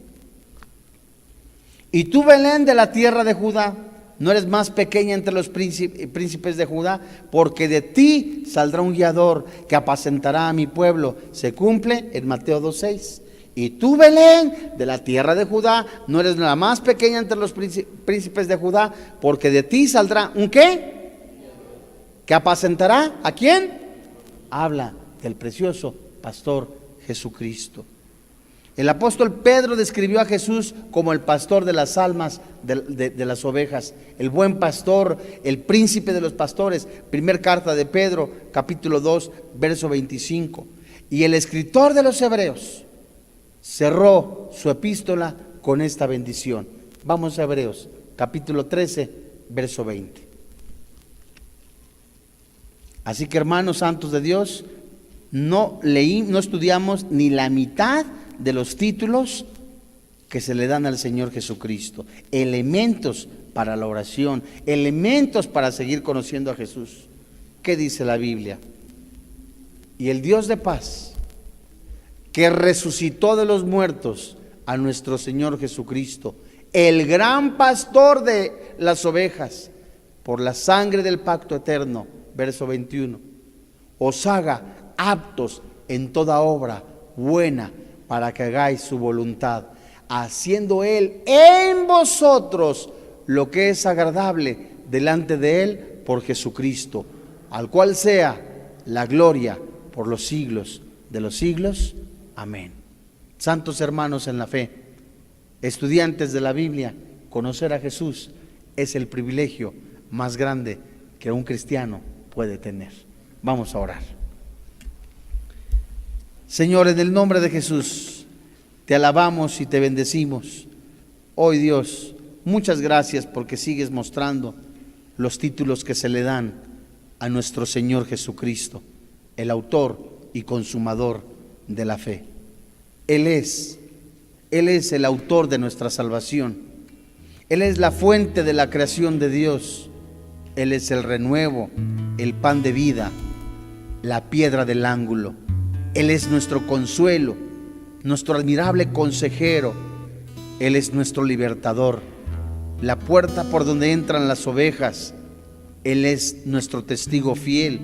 Y tú, Belén, de la tierra de Judá, no eres más pequeña entre los príncipes de Judá, porque de ti saldrá un guiador que apacentará a mi pueblo. Se cumple en Mateo 2:6. Y tú, Belén, de la tierra de Judá, no eres la más pequeña entre los príncipes de Judá, porque de ti saldrá un ¿qué? ¿Que apacentará? ¿A quién? Habla del precioso pastor Jesucristo. El apóstol Pedro describió a Jesús como el pastor de las almas de las ovejas, el buen pastor, el príncipe de los pastores. Primer carta de Pedro, capítulo 2, verso 25. Y el escritor de los Hebreos cerró su epístola con esta bendición. Vamos a Hebreos, capítulo 13, verso 20. Así que, hermanos santos de Dios, no estudiamos ni la mitad de los títulos que se le dan al Señor Jesucristo. Elementos para la oración, elementos para seguir conociendo a Jesús. ¿Qué dice la Biblia? Y el Dios de paz, que resucitó de los muertos a nuestro Señor Jesucristo, el gran pastor de las ovejas, por la sangre del pacto eterno, verso 21, os haga aptos en toda obra buena para que hagáis su voluntad, haciendo Él en vosotros lo que es agradable delante de Él por Jesucristo, al cual sea la gloria por los siglos de los siglos. Amén. Santos hermanos en la fe, estudiantes de la Biblia, conocer a Jesús es el privilegio más grande que un cristiano puede tener. Vamos a orar. Señor, en el nombre de Jesús, te alabamos y te bendecimos. Hoy, Dios, muchas gracias porque sigues mostrando los títulos que se le dan a nuestro Señor Jesucristo, el autor y consumador de la fe. Él es el autor de nuestra salvación. Él es la fuente de la creación de Dios. Él es el renuevo, el pan de vida, la piedra del ángulo. Él es nuestro consuelo, nuestro admirable consejero. Él es nuestro libertador, la puerta por donde entran las ovejas. Él es nuestro testigo fiel,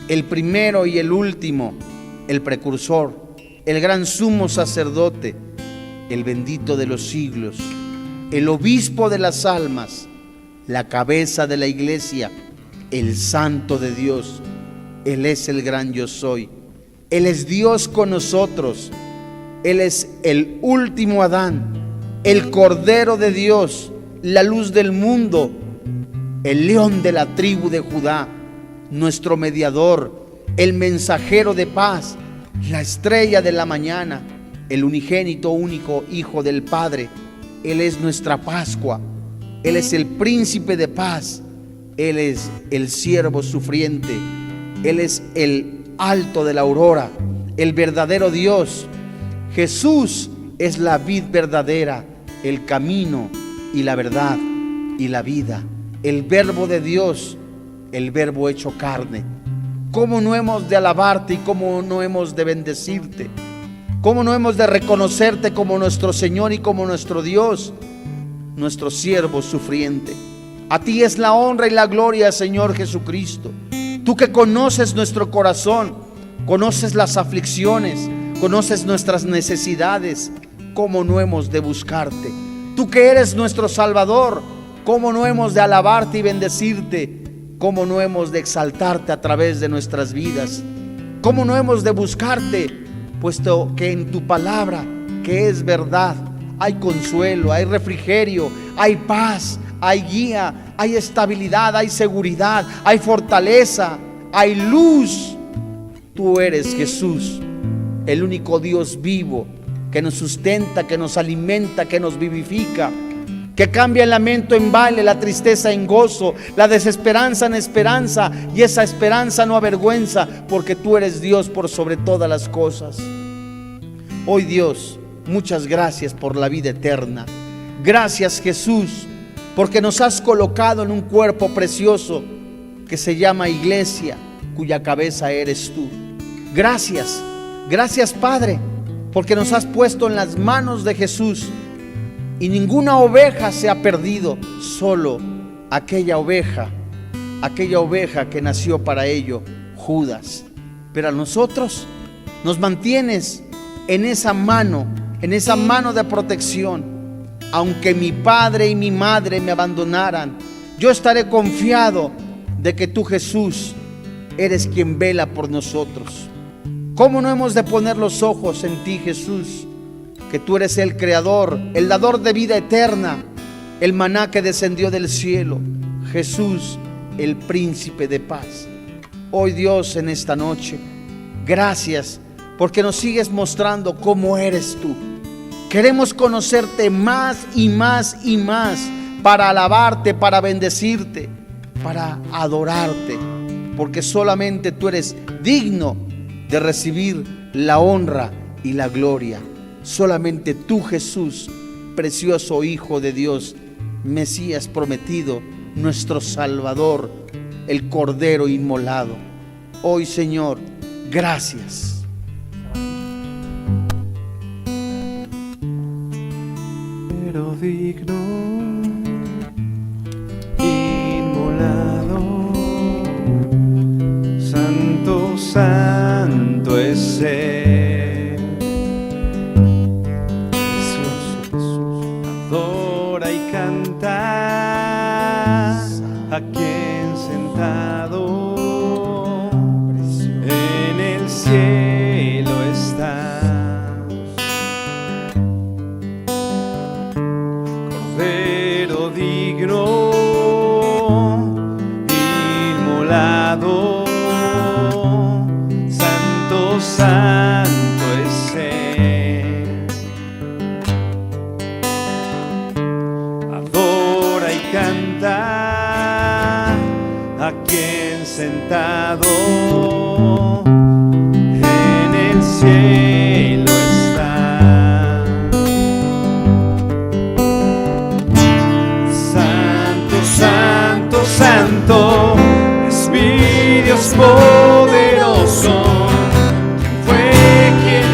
el primero y el último, el precursor, el gran sumo sacerdote, el bendito de los siglos, el obispo de las almas, la cabeza de la iglesia, el santo de Dios. Él es el gran yo soy. Él es Dios con nosotros. Él es el último Adán, el Cordero de Dios, la luz del mundo, el león de la tribu de Judá, nuestro mediador, el mensajero de paz, la estrella de la mañana, el unigénito único Hijo del Padre. Él es nuestra Pascua. Él es el príncipe de paz. Él es el siervo sufriente. Él es el alto de la aurora, el verdadero Dios. Jesús es la vid verdadera, el camino y la verdad y la vida, el verbo de Dios, el verbo hecho carne. ¿Cómo no hemos de alabarte y cómo no hemos de bendecirte? ¿Cómo no hemos de reconocerte como nuestro Señor y como nuestro Dios, nuestro siervo sufriente? A ti es la honra y la gloria, Señor Jesucristo. Tú que conoces nuestro corazón, conoces las aflicciones, conoces nuestras necesidades. ¿Cómo no hemos de buscarte? Tú que eres nuestro Salvador, ¿cómo no hemos de alabarte y bendecirte? ¿Cómo no hemos de exaltarte a través de nuestras vidas? ¿Cómo no hemos de buscarte? Puesto que en tu palabra, que es verdad, hay consuelo, hay refrigerio, hay paz, hay guía, hay estabilidad, hay seguridad, hay fortaleza, hay luz. Tú eres Jesús, el único Dios vivo que nos sustenta, que nos alimenta, que nos vivifica, que cambia el lamento en baile, la tristeza en gozo, la desesperanza en esperanza, y esa esperanza no avergüenza, porque tú eres Dios por sobre todas las cosas. Hoy, Dios, muchas gracias por la vida eterna. Gracias, Jesús, porque nos has colocado en un cuerpo precioso que se llama iglesia, cuya cabeza eres tú. Gracias, gracias, Padre, porque nos has puesto en las manos de Jesús. Y ninguna oveja se ha perdido, solo aquella oveja que nació para ello, Judas. Pero a nosotros nos mantienes en esa mano de protección. Aunque mi padre y mi madre me abandonaran, yo estaré confiado de que tú, Jesús, eres quien vela por nosotros. ¿Cómo no hemos de poner los ojos en ti, Jesús? Que tú eres el creador, el dador de vida eterna, el maná que descendió del cielo, Jesús, el príncipe de paz. Hoy, Dios, en esta noche, gracias porque nos sigues mostrando cómo eres tú. Queremos conocerte más y más y más, para alabarte, para bendecirte, para adorarte, porque solamente tú eres digno de recibir la honra y la gloria. Solamente tú, Jesús, precioso Hijo de Dios, Mesías prometido, nuestro Salvador, el Cordero inmolado. Hoy, Señor, gracias. Pero digno, inmolado. es Él. Adora y canta a quien sentado en el cielo está. Cordero digno, inmolado, santo, santo es Él. Adora y canta a quien sentado en el cielo está. Santo, santo, santo es mi Dios poderoso. ¿Quién fue, quién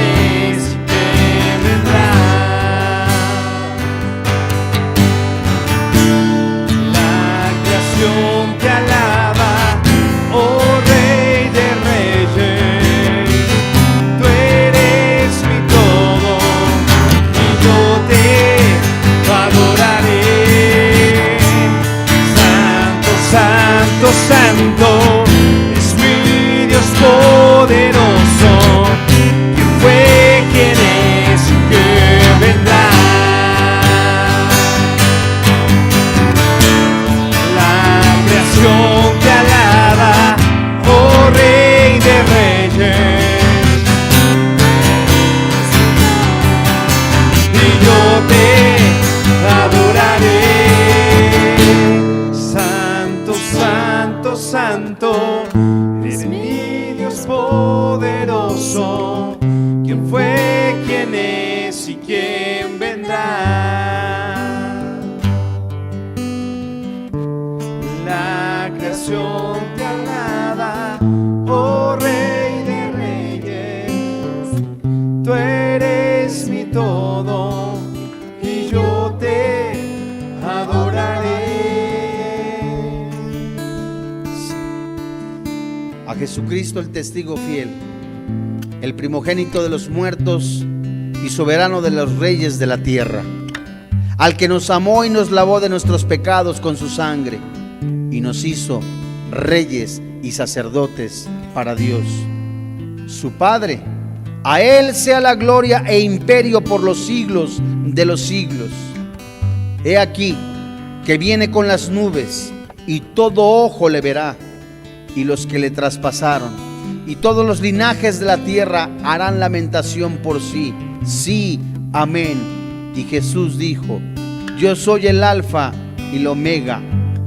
es y quién vendrá? La creación te alaba, oh Rey de Reyes. Tú eres mi todo y yo te adoraré. Santo, santo, santo es mi Dios poderoso. ¿Quién fue, quién es y quién vendrá? La creación te alaba, oh Rey de Reyes. Y yo te adoraré. Santo, santo, santo es mi Dios poderoso. ¿Quién fue, quién es y quién vendrá? La creación te alaba, oh Rey de Reyes. Tú eres mi todo y yo te adoraré. A Jesucristo el testigo fiel, el primogénito de los muertos y soberano de los reyes de la tierra, al que nos amó y nos lavó de nuestros pecados con su sangre y nos hizo reyes y sacerdotes para Dios, su Padre. A Él sea la gloria e imperio por los siglos de los siglos. He aquí que viene con las nubes y todo ojo le verá, y los que le traspasaron, y todos los linajes de la tierra harán lamentación por sí. Sí, amén. Y Jesús dijo: yo soy el alfa y el omega,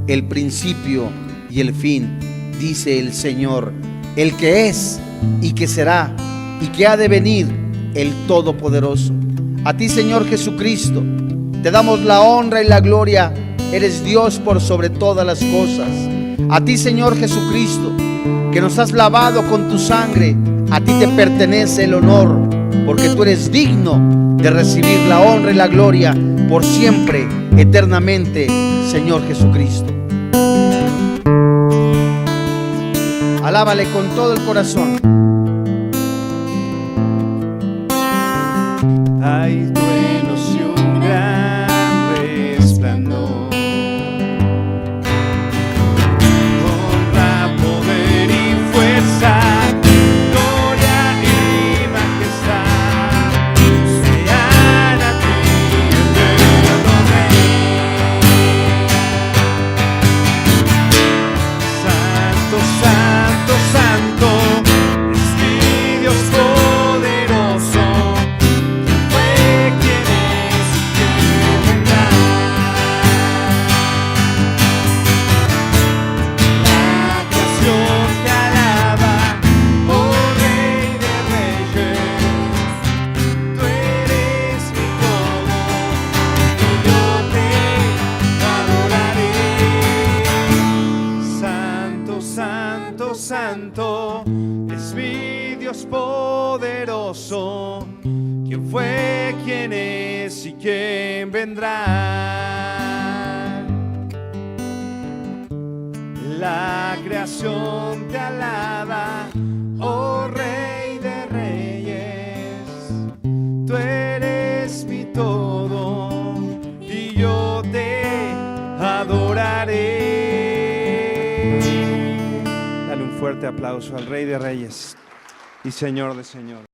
el principio y el fin, dice el Señor, el que es y que será y que ha de venir, el Todopoderoso. A ti, Señor Jesucristo, te damos la honra y la gloria. Eres Dios por sobre todas las cosas. A ti, Señor Jesucristo, que nos has lavado con tu sangre, a ti te pertenece el honor, porque tú eres digno de recibir la honra y la gloria por siempre, eternamente, Señor Jesucristo. Alábale con todo el corazón. Hay truenos y un gran resplandor, honra, poder y fuerza, gloria y majestad, sean a ti, eterno Rey. Santo, santo, santo es mi Dios poderoso. Santo es mi Dios poderoso. ¿Quién fue, quién es y quién vendrá? La creación te alaba, oh Rey de Reyes. tú eres mi todo y yo te adoraré. Dale un fuerte aplauso al Rey de Reyes y Señor de Señores.